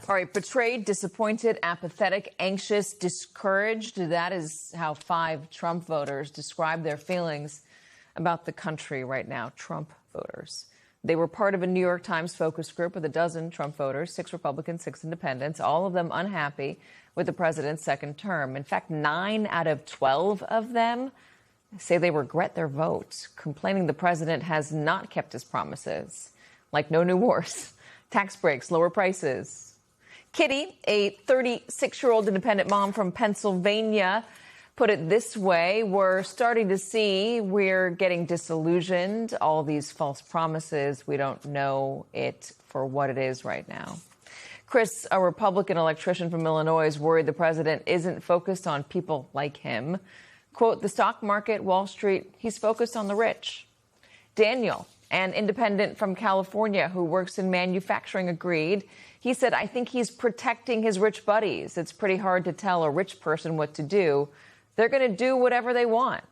All right, betrayed, disappointed, apathetic, anxious, discouraged. That is how 5 Trump voters describe their feelings about the country right now. Trump voters. They were part of a New York Times focus group with a dozen Trump voters, 6 Republicans, 6 independents, all of them unhappy with the president's second term. In fact, 9 out of 12 of them say they regret their vote, complaining the president has not kept his promises, like no new wars, tax breaks, lower prices. Kitty, a 36-year-old independent mom from Pennsylvania, put it this way: we're starting to see we're getting disillusioned. All these false promises, we don't know it for what it is right now. Chris, a Republican electrician from Illinois, is worried the president isn't focused on people like him. Quote, the stock market, Wall Street, he's focused on the rich. Daniel, an independent from California who works in manufacturing, agreed. He said, I think he's protecting his rich buddies. It's pretty hard to tell a rich person what to do. They're going to do whatever they want.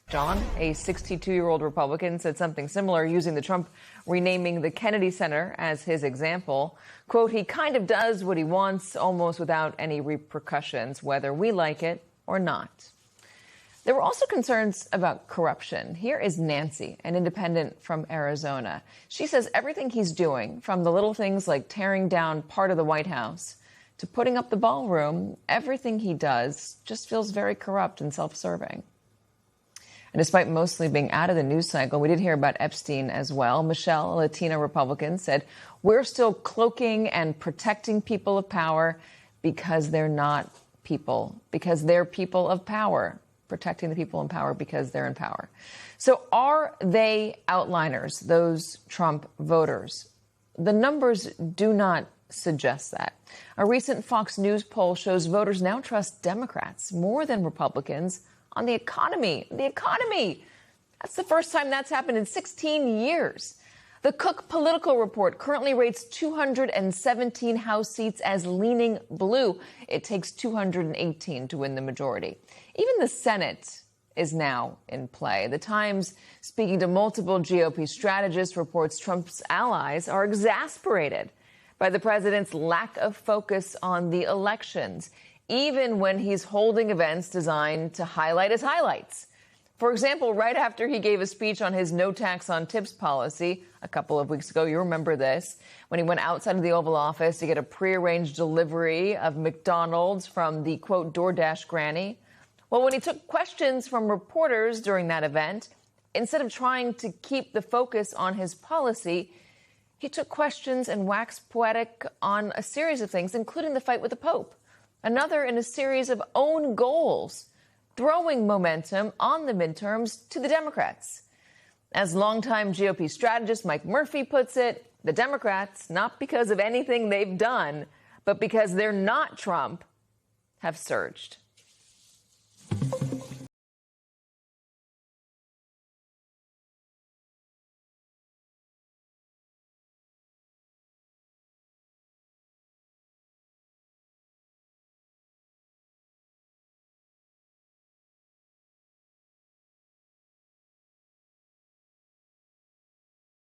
John, a 62-year-old Republican, said something similar, using the Trump renaming the Kennedy Center as his example. Quote, he kind of does what he wants almost without any repercussions, whether we like it or not. There were also concerns about corruption. Here is Nancy, an independent from Arizona. She says everything he's doing, from the little things like tearing down part of the White House to putting up the ballroom, everything he does just feels very corrupt and self-serving. And despite mostly being out of the news cycle, we did hear about Epstein as well. Michelle, a Latina Republican, said, we're still cloaking and protecting people of power because they're not people, because they're people of power. Protecting the people in power because they're in power. So are they outliners, those Trump voters? The numbers do not suggest that. A recent Fox News poll shows voters now trust Democrats more than Republicans on the economy. The economy! That's the first time that's happened in 16 years. The Cook Political Report currently rates 217 House seats as leaning blue. It takes 218 to win the majority. Even the Senate is now in play. The Times, speaking to multiple GOP strategists, reports Trump's allies are exasperated by the president's lack of focus on the elections, even when he's holding events designed to highlight his highlights. For example, right after he gave a speech on his no tax on tips policy a couple of weeks ago, you remember this, when he went outside of the Oval Office to get a prearranged delivery of McDonald's from the, quote, DoorDash granny. Well, when he took questions from reporters during that event, instead of trying to keep the focus on his policy, he took questions and waxed poetic on a series of things, including the fight with the Pope, another in a series of own goals, throwing momentum on the midterms to the Democrats. As longtime GOP strategist Mike Murphy puts it, the Democrats, not because of anything they've done, but because they're not Trump, have surged.